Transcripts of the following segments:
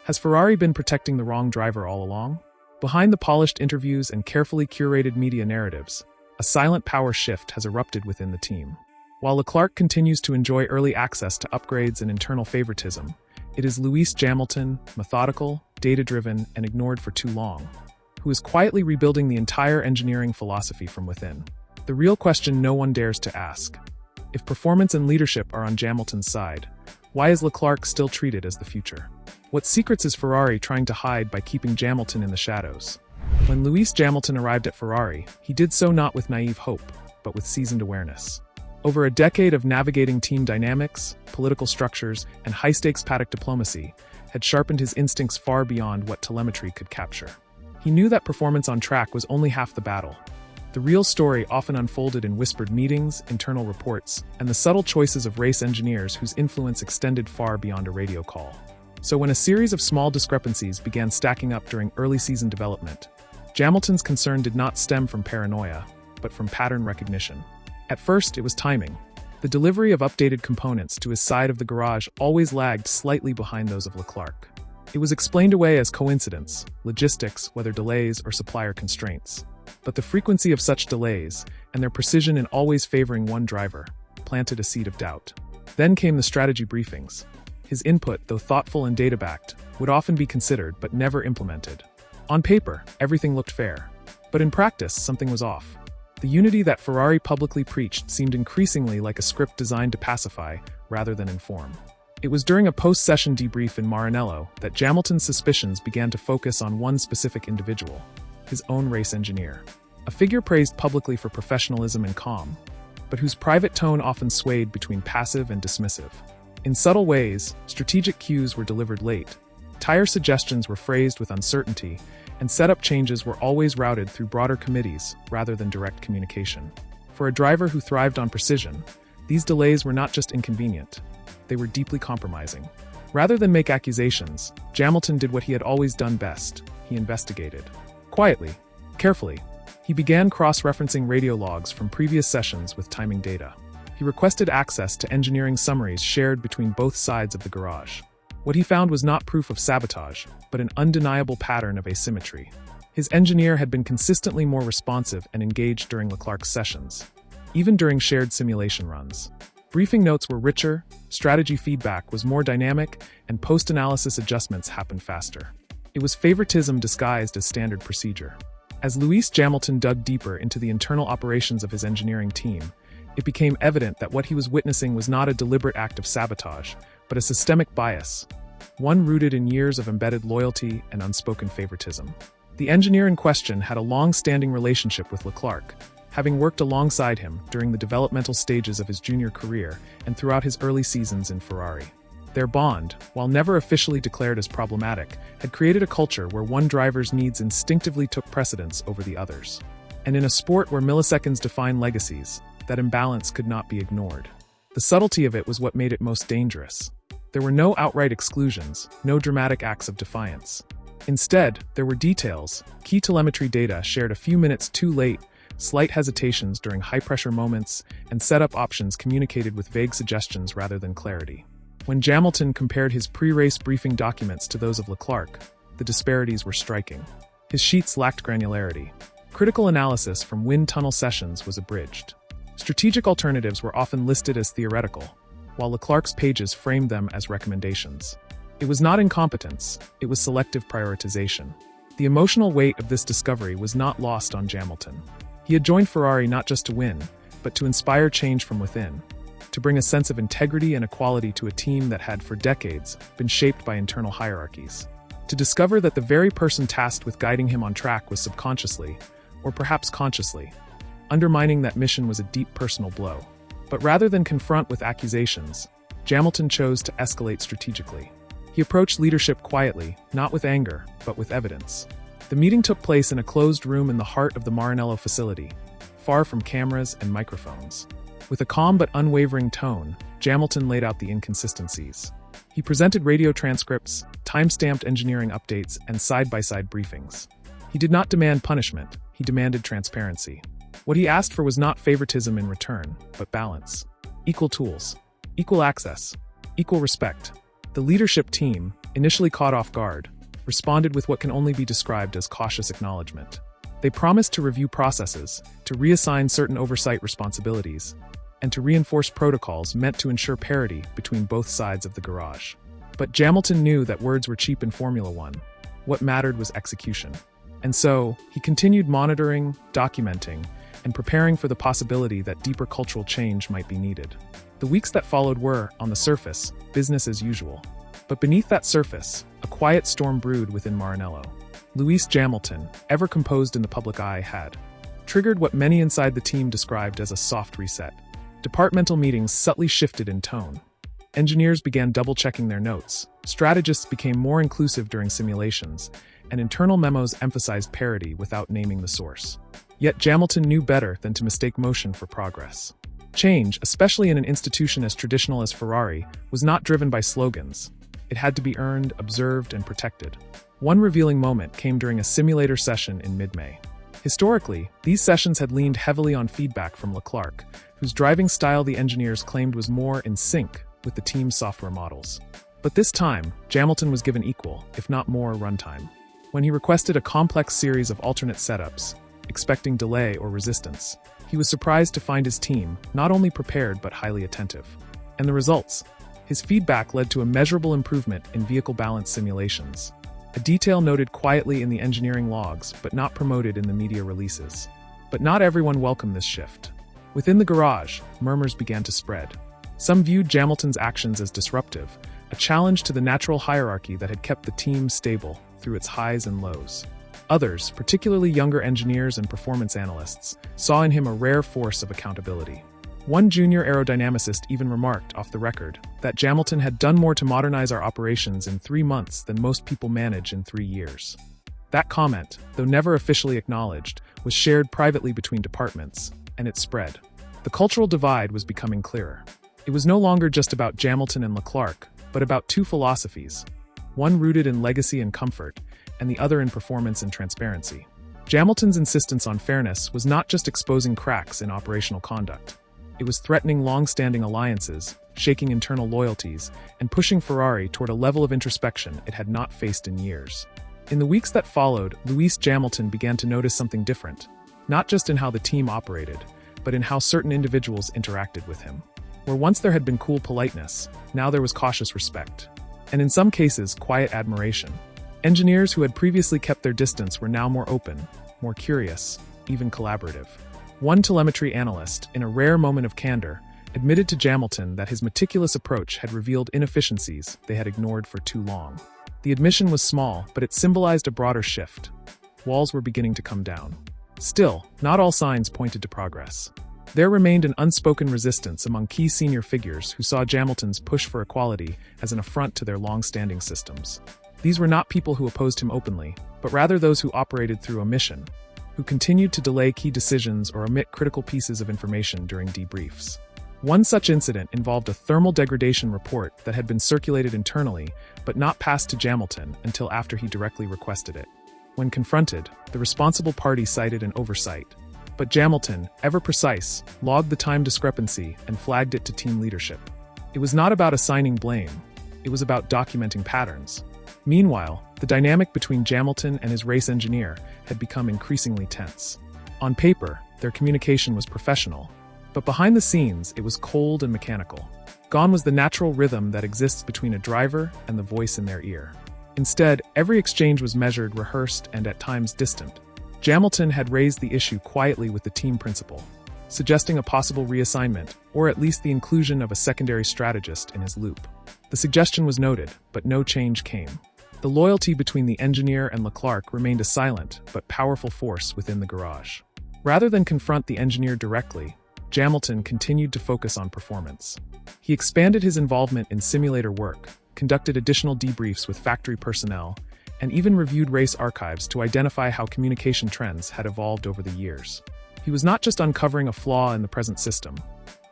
Has Ferrari been protecting the wrong driver all along? Behind the polished interviews and carefully curated media narratives, a silent power shift has erupted within the team. While Leclerc continues to enjoy early access to upgrades and internal favoritism, it is Luis Jamiltón, methodical, data-driven, and ignored for too long, who is quietly rebuilding the entire engineering philosophy from within. The real question no one dares to ask: if performance and leadership are on Jamilton's side, why is Leclerc still treated as the future? What secrets is Ferrari trying to hide by keeping Jamilton in the shadows? When Luis Jamiltón arrived at Ferrari, he did so not with naive hope, but with seasoned awareness. Over a decade of navigating team dynamics, political structures, and high-stakes paddock diplomacy had sharpened his instincts far beyond what telemetry could capture. He knew that performance on track was only half the battle. The real story often unfolded in whispered meetings, internal reports, and the subtle choices of race engineers whose influence extended far beyond a radio call. So when a series of small discrepancies began stacking up during early season development, Jamilton's concern did not stem from paranoia, but from pattern recognition. At first, it was timing. The delivery of updated components to his side of the garage always lagged slightly behind those of Leclerc. It was explained away as coincidence, logistics, whether delays or supplier constraints. But the frequency of such delays, and their precision in always favoring one driver, planted a seed of doubt. Then came the strategy briefings. His input, though thoughtful and data-backed, would often be considered but never implemented. On paper, everything looked fair. But in practice, something was off. The unity that Ferrari publicly preached seemed increasingly like a script designed to pacify rather than inform. It was during a post-session debrief in Maranello that Jamilton's suspicions began to focus on one specific individual: his own race engineer. A figure praised publicly for professionalism and calm, but whose private tone often swayed between passive and dismissive. In subtle ways, strategic cues were delivered late, tire suggestions were phrased with uncertainty, and setup changes were always routed through broader committees rather than direct communication. For a driver who thrived on precision, these delays were not just inconvenient, they were deeply compromising. Rather than make accusations, Jamilton did what he had always done best: he investigated. Quietly, carefully, he began cross-referencing radio logs from previous sessions with timing data. He requested access to engineering summaries shared between both sides of the garage. What he found was not proof of sabotage, but an undeniable pattern of asymmetry. His engineer had been consistently more responsive and engaged during Leclerc's sessions, even during shared simulation runs. Briefing notes were richer, strategy feedback was more dynamic, and post-analysis adjustments happened faster. It was favoritism disguised as standard procedure. As Luis Jamiltón dug deeper into the internal operations of his engineering team, it became evident that what he was witnessing was not a deliberate act of sabotage, but a systemic bias, one rooted in years of embedded loyalty and unspoken favoritism. The engineer in question had a long-standing relationship with Leclerc, having worked alongside him during the developmental stages of his junior career and throughout his early seasons in Ferrari. Their bond, while never officially declared as problematic, had created a culture where one driver's needs instinctively took precedence over the others. And in a sport where milliseconds define legacies, that imbalance could not be ignored. The subtlety of it was what made it most dangerous. There were no outright exclusions, no dramatic acts of defiance. Instead, there were details, key telemetry data shared a few minutes too late, slight hesitations during high-pressure moments, and setup options communicated with vague suggestions rather than clarity. When Jamilton compared his pre-race briefing documents to those of Leclerc, the disparities were striking. His sheets lacked granularity. Critical analysis from wind tunnel sessions was abridged. Strategic alternatives were often listed as theoretical, while Leclerc's pages framed them as recommendations. It was not incompetence, it was selective prioritization. The emotional weight of this discovery was not lost on Jamilton. He had joined Ferrari not just to win, but to inspire change from within, to bring a sense of integrity and equality to a team that had, for decades, been shaped by internal hierarchies. To discover that the very person tasked with guiding him on track was subconsciously, or perhaps consciously, undermining that mission was a deep personal blow. But rather than confront with accusations, Jamilton chose to escalate strategically. He approached leadership quietly, not with anger, but with evidence. The meeting took place in a closed room in the heart of the Maranello facility, far from cameras and microphones. With a calm but unwavering tone, Jamilton laid out the inconsistencies. He presented radio transcripts, time-stamped engineering updates, and side-by-side briefings. He did not demand punishment, he demanded transparency. What he asked for was not favoritism in return, but balance. Equal tools, equal access, equal respect. The leadership team, initially caught off guard, responded with what can only be described as cautious acknowledgement. They promised to review processes, to reassign certain oversight responsibilities, and to reinforce protocols meant to ensure parity between both sides of the garage. But Jamiltón knew that words were cheap in Formula One. What mattered was execution. And so, he continued monitoring, documenting, and preparing for the possibility that deeper cultural change might be needed. The weeks that followed were, on the surface, business as usual. But beneath that surface, a quiet storm brewed within Maranello. Luis Jamiltón, ever composed in the public eye, had triggered what many inside the team described as a soft reset. Departmental meetings subtly shifted in tone. Engineers began double-checking their notes, strategists became more inclusive during simulations, and internal memos emphasized parity without naming the source. Yet Jamiltón knew better than to mistake motion for progress. Change, especially in an institution as traditional as Ferrari, was not driven by slogans. It had to be earned, observed, and protected. One revealing moment came during a simulator session in mid-May. Historically, these sessions had leaned heavily on feedback from Leclerc, whose driving style the engineers claimed was more in sync with the team's software models. But this time, Jamiltón was given equal, if not more, runtime. When he requested a complex series of alternate setups, expecting delay or resistance, he was surprised to find his team not only prepared but highly attentive. And the results? His feedback led to a measurable improvement in vehicle balance simulations, a detail noted quietly in the engineering logs but not promoted in the media releases. But not everyone welcomed this shift. Within the garage, murmurs began to spread. Some viewed Jamiltón's actions as disruptive, a challenge to the natural hierarchy that had kept the team stable through its highs and lows. Others, particularly younger engineers and performance analysts, saw in him a rare force of accountability. One junior aerodynamicist even remarked, off the record, that Jamiltón had done more to modernize our operations in 3 months than most people manage in 3 years. That comment, though never officially acknowledged, was shared privately between departments, and it spread. The cultural divide was becoming clearer. It was no longer just about Jamiltón and Leclerc, but about two philosophies, one rooted in legacy and comfort, and the other in performance and transparency. Jamiltón's insistence on fairness was not just exposing cracks in operational conduct. It was threatening long-standing alliances, shaking internal loyalties, and pushing Ferrari toward a level of introspection it had not faced in years. In the weeks that followed, Luis Jamiltón began to notice something different, not just in how the team operated, but in how certain individuals interacted with him. Where once there had been cool politeness, now there was cautious respect, and in some cases, quiet admiration. Engineers who had previously kept their distance were now more open, more curious, even collaborative. One telemetry analyst, in a rare moment of candor, admitted to Jamiltón that his meticulous approach had revealed inefficiencies they had ignored for too long. The admission was small, but it symbolized a broader shift. Walls were beginning to come down. Still, not all signs pointed to progress. There remained an unspoken resistance among key senior figures who saw Jamiltón's push for equality as an affront to their long-standing systems. These were not people who opposed him openly, but rather those who operated through omission, who continued to delay key decisions or omit critical pieces of information during debriefs. One such incident involved a thermal degradation report that had been circulated internally, but not passed to Jamiltón until after he directly requested it. When confronted, the responsible party cited an oversight. But Jamiltón, ever precise, logged the time discrepancy and flagged it to team leadership. It was not about assigning blame. It was about documenting patterns. Meanwhile, the dynamic between Jamiltón and his race engineer had become increasingly tense. On paper, their communication was professional, but behind the scenes, it was cold and mechanical. Gone was the natural rhythm that exists between a driver and the voice in their ear. Instead, every exchange was measured, rehearsed, and at times distant. Jamiltón had raised the issue quietly with the team principal, suggesting a possible reassignment, or at least the inclusion of a secondary strategist in his loop. The suggestion was noted, but no change came. The loyalty between the engineer and Leclerc remained a silent but powerful force within the garage. Rather than confront the engineer directly, Jamiltón continued to focus on performance. He expanded his involvement in simulator work, conducted additional debriefs with factory personnel, and even reviewed race archives to identify how communication trends had evolved over the years. He was not just uncovering a flaw in the present system.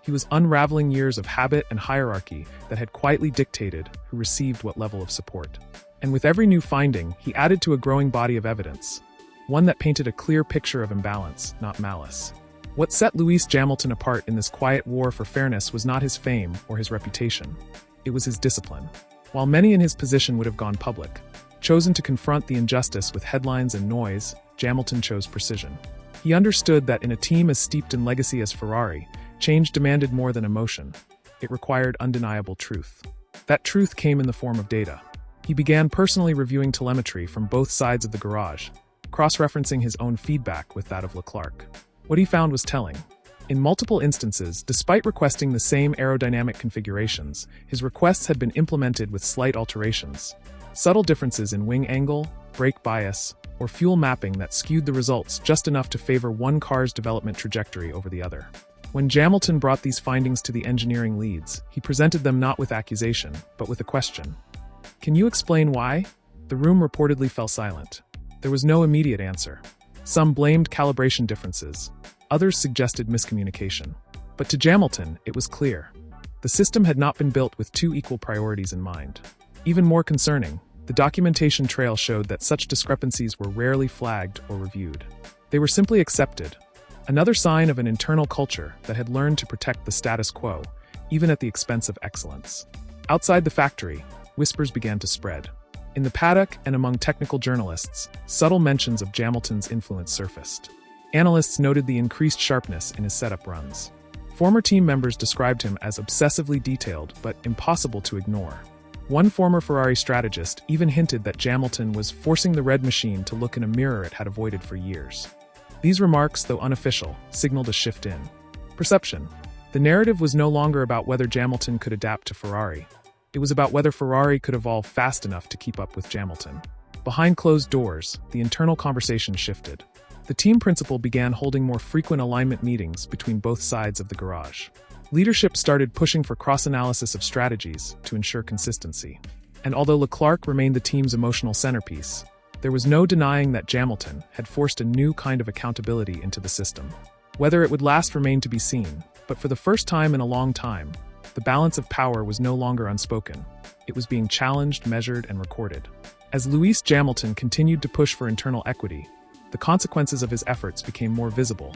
He was unraveling years of habit and hierarchy that had quietly dictated who received what level of support. And with every new finding, he added to a growing body of evidence, one that painted a clear picture of imbalance, not malice. What set Luis Jamiltón apart in this quiet war for fairness was not his fame or his reputation. It was his discipline. While many in his position would have gone public, chosen to confront the injustice with headlines and noise, Jamiltón chose precision. He understood that in a team as steeped in legacy as Ferrari, change demanded more than emotion. It required undeniable truth. That truth came in the form of data. He began personally reviewing telemetry from both sides of the garage, cross-referencing his own feedback with that of Leclerc. What he found was telling. In multiple instances, despite requesting the same aerodynamic configurations, his requests had been implemented with slight alterations. Subtle differences in wing angle, brake bias, or fuel mapping that skewed the results just enough to favor one car's development trajectory over the other. When Jamiltón brought these findings to the engineering leads, he presented them not with accusation, but with a question. "Can you explain why?" The room reportedly fell silent. There was no immediate answer. Some blamed calibration differences. Others suggested miscommunication. But to Jamiltón, it was clear. The system had not been built with two equal priorities in mind. Even more concerning, the documentation trail showed that such discrepancies were rarely flagged or reviewed. They were simply accepted. Another sign of an internal culture that had learned to protect the status quo, even at the expense of excellence. Outside the factory, whispers began to spread. In the paddock and among technical journalists, subtle mentions of Jamiltón's influence surfaced. Analysts noted the increased sharpness in his setup runs. Former team members described him as obsessively detailed but impossible to ignore. One former Ferrari strategist even hinted that Jamiltón was forcing the red machine to look in a mirror it had avoided for years. These remarks, though unofficial, signaled a shift in perception. The narrative was no longer about whether Jamiltón could adapt to Ferrari. It was about whether Ferrari could evolve fast enough to keep up with Jamiltón. Behind closed doors, the internal conversation shifted. The team principal began holding more frequent alignment meetings between both sides of the garage. Leadership started pushing for cross-analysis of strategies to ensure consistency. And although Leclerc remained the team's emotional centerpiece, there was no denying that Jamiltón had forced a new kind of accountability into the system. Whether it would last remained to be seen, but for the first time in a long time, the balance of power was no longer unspoken. It was being challenged, measured, and recorded. As Luis Jamiltón continued to push for internal equity, the consequences of his efforts became more visible,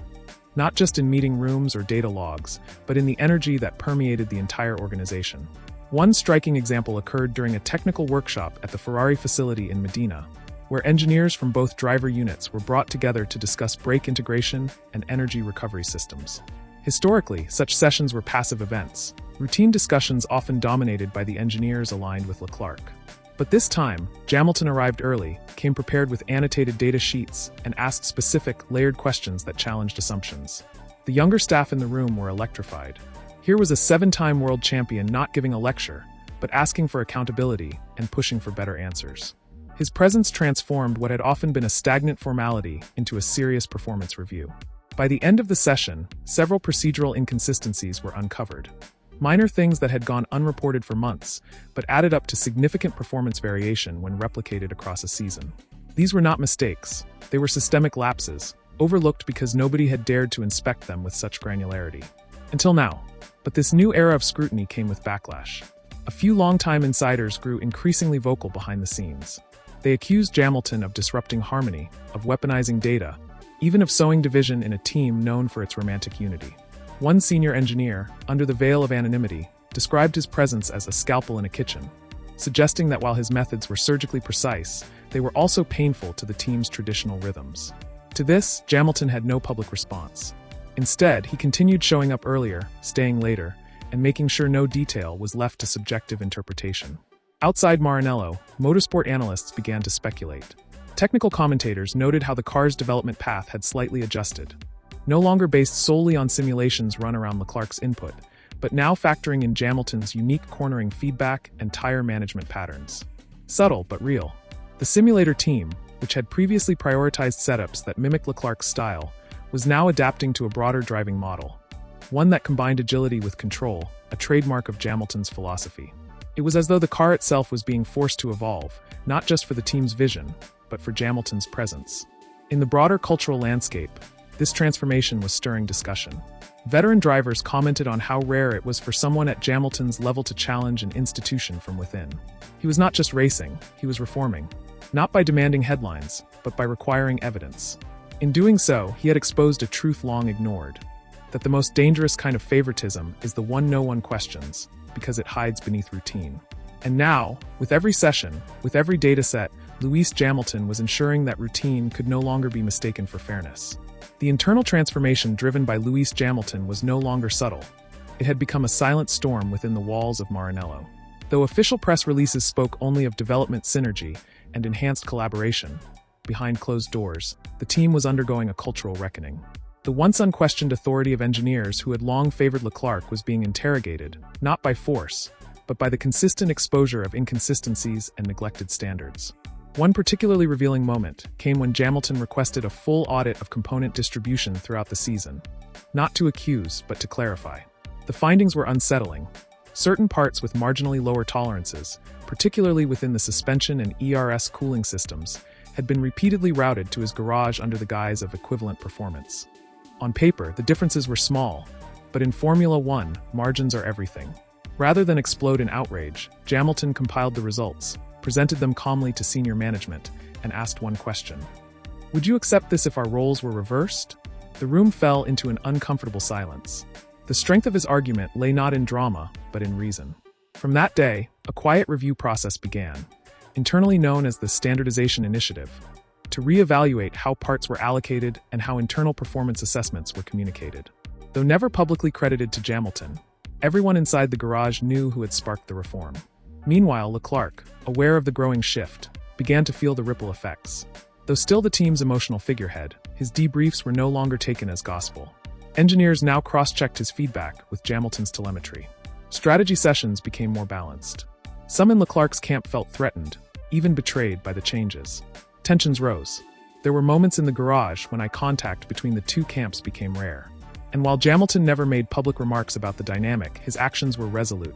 not just in meeting rooms or data logs, but in the energy that permeated the entire organization. One striking example occurred during a technical workshop at the Ferrari facility in Medina, where engineers from both driver units were brought together to discuss brake integration and energy recovery systems. Historically, such sessions were passive events, routine discussions often dominated by the engineers aligned with Leclerc. But this time, Jamiltón arrived early, came prepared with annotated data sheets, and asked specific, layered questions that challenged assumptions. The younger staff in the room were electrified. Here was a 7-time world champion not giving a lecture, but asking for accountability and pushing for better answers. His presence transformed what had often been a stagnant formality into a serious performance review. By the end of the session, several procedural inconsistencies were uncovered. Minor things that had gone unreported for months, but added up to significant performance variation when replicated across a season. These were not mistakes, they were systemic lapses, overlooked because nobody had dared to inspect them with such granularity. Until now. But this new era of scrutiny came with backlash. A few longtime insiders grew increasingly vocal behind the scenes. They accused Jamiltón of disrupting harmony, of weaponizing data, even of sowing division in a team known for its romantic unity. One senior engineer, under the veil of anonymity, described his presence as a scalpel in a kitchen, suggesting that while his methods were surgically precise, they were also painful to the team's traditional rhythms. To this, Jamiltón had no public response. Instead, he continued showing up earlier, staying later, and making sure no detail was left to subjective interpretation. Outside Maranello, motorsport analysts began to speculate. Technical commentators noted how the car's development path had slightly adjusted, no longer based solely on simulations run around Leclerc's input, but now factoring in Jamiltón's unique cornering feedback and tire management patterns. Subtle but real. The simulator team, which had previously prioritized setups that mimicked Leclerc's style, was now adapting to a broader driving model, one that combined agility with control, a trademark of Jamiltón's philosophy. It was as though the car itself was being forced to evolve, not just for the team's vision, but for Jamiltón's presence. In the broader cultural landscape, this transformation was stirring discussion. Veteran drivers commented on how rare it was for someone at Jamiltón's level to challenge an institution from within. He was not just racing, he was reforming. Not by demanding headlines, but by requiring evidence. In doing so, he had exposed a truth long ignored, that the most dangerous kind of favoritism is the one no one questions, because it hides beneath routine. And now, with every session, with every dataset, Luis Jamiltón was ensuring that routine could no longer be mistaken for fairness. The internal transformation driven by Luis Jamiltón was no longer subtle. It had become a silent storm within the walls of Maranello. Though official press releases spoke only of development synergy and enhanced collaboration, behind closed doors, the team was undergoing a cultural reckoning. The once unquestioned authority of engineers who had long favored Leclerc was being interrogated, not by force, but by the consistent exposure of inconsistencies and neglected standards. One particularly revealing moment came when Jamiltón requested a full audit of component distribution throughout the season. Not to accuse, but to clarify. The findings were unsettling. Certain parts with marginally lower tolerances, particularly within the suspension and ERS cooling systems, had been repeatedly routed to his garage under the guise of equivalent performance. On paper, the differences were small, but in Formula One, margins are everything. Rather than explode in outrage, Jamiltón compiled the results, presented them calmly to senior management, and asked one question. Would you accept this if our roles were reversed? The room fell into an uncomfortable silence. The strength of his argument lay not in drama, but in reason. From that day, a quiet review process began, internally known as the Standardization Initiative, to reevaluate how parts were allocated and how internal performance assessments were communicated. Though never publicly credited to Jamiltón, everyone inside the garage knew who had sparked the reform. Meanwhile, Leclerc, aware of the growing shift, began to feel the ripple effects. Though still the team's emotional figurehead, his debriefs were no longer taken as gospel. Engineers now cross-checked his feedback with Jamilton's telemetry. Strategy sessions became more balanced. Some in Leclerc's camp felt threatened, even betrayed by the changes. Tensions rose. There were moments in the garage when eye contact between the two camps became rare. And while Jamiltón never made public remarks about the dynamic, his actions were resolute.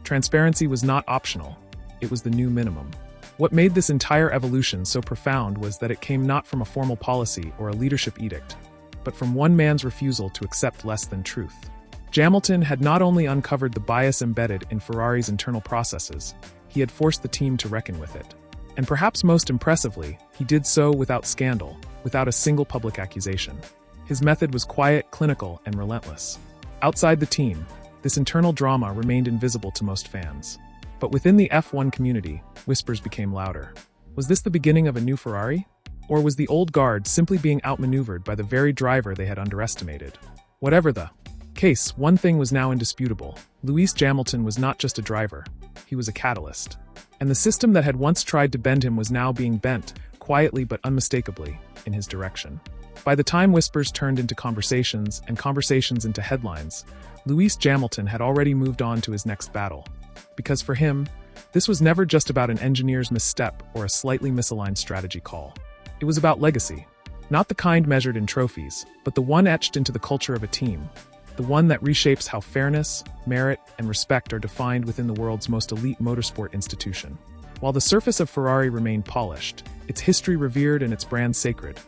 Transparency was not optional. It was the new minimum. What made this entire evolution so profound was that it came not from a formal policy or a leadership edict, but from one man's refusal to accept less than truth. Jamiltón had not only uncovered the bias embedded in Ferrari's internal processes, he had forced the team to reckon with it. And perhaps most impressively, he did so without scandal, without a single public accusation. His method was quiet, clinical, and relentless. Outside the team, this internal drama remained invisible to most fans. But within the F1 community, whispers became louder. Was this the beginning of a new Ferrari? Or was the old guard simply being outmaneuvered by the very driver they had underestimated? Whatever the case, one thing was now indisputable. Luis Jamiltón was not just a driver, he was a catalyst. And the system that had once tried to bend him was now being bent, quietly but unmistakably, in his direction. By the time whispers turned into conversations and conversations into headlines, Luis Jamiltón had already moved on to his next battle. Because for him, this was never just about an engineer's misstep or a slightly misaligned strategy call. It was about legacy. Not the kind measured in trophies, but the one etched into the culture of a team. The one that reshapes how fairness, merit, and respect are defined within the world's most elite motorsport institution. While the surface of Ferrari remained polished, its history revered and its brand sacred,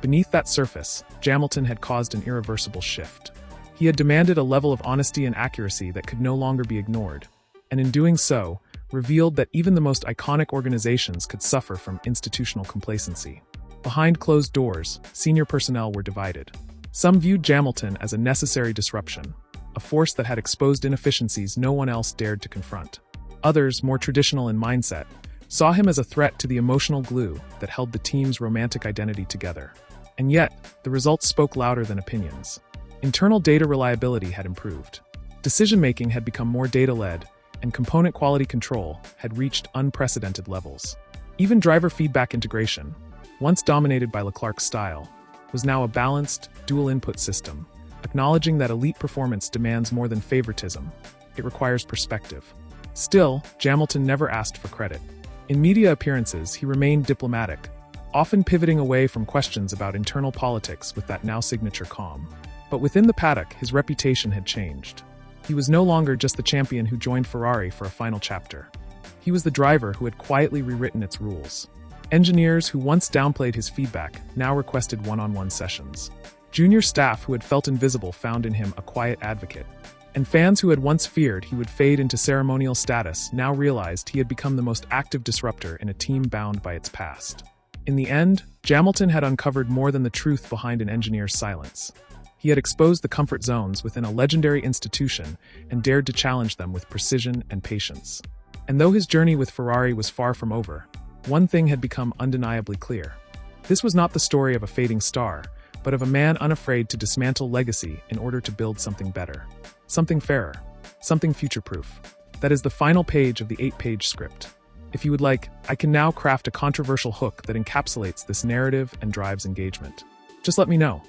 beneath that surface, Jamiltón had caused an irreversible shift. He had demanded a level of honesty and accuracy that could no longer be ignored, and in doing so, revealed that even the most iconic organizations could suffer from institutional complacency. Behind closed doors, senior personnel were divided. Some viewed Jamiltón as a necessary disruption, a force that had exposed inefficiencies no one else dared to confront. Others, more traditional in mindset, saw him as a threat to the emotional glue that held the team's romantic identity together. And yet, the results spoke louder than opinions. Internal data reliability had improved. Decision-making had become more data-led, and component quality control had reached unprecedented levels. Even driver feedback integration, once dominated by Leclerc's style, was now a balanced, dual-input system, acknowledging that elite performance demands more than favoritism. It requires perspective. Still, Jamiltón never asked for credit. In media appearances, he remained diplomatic, often pivoting away from questions about internal politics with that now signature calm. But within the paddock, his reputation had changed. He was no longer just the champion who joined Ferrari for a final chapter. He was the driver who had quietly rewritten its rules. Engineers who once downplayed his feedback now requested one-on-one sessions. Junior staff who had felt invisible found in him a quiet advocate. And fans who had once feared he would fade into ceremonial status now realized he had become the most active disruptor in a team bound by its past. In the end, Jamiltón had uncovered more than the truth behind an engineer's silence. He had exposed the comfort zones within a legendary institution and dared to challenge them with precision and patience. And though his journey with Ferrari was far from over, one thing had become undeniably clear. This was not the story of a fading star, but of a man unafraid to dismantle legacy in order to build something better, something fairer, something future-proof. That is the final page of the 8-page script. If you would like, I can now craft a controversial hook that encapsulates this narrative and drives engagement. Just let me know.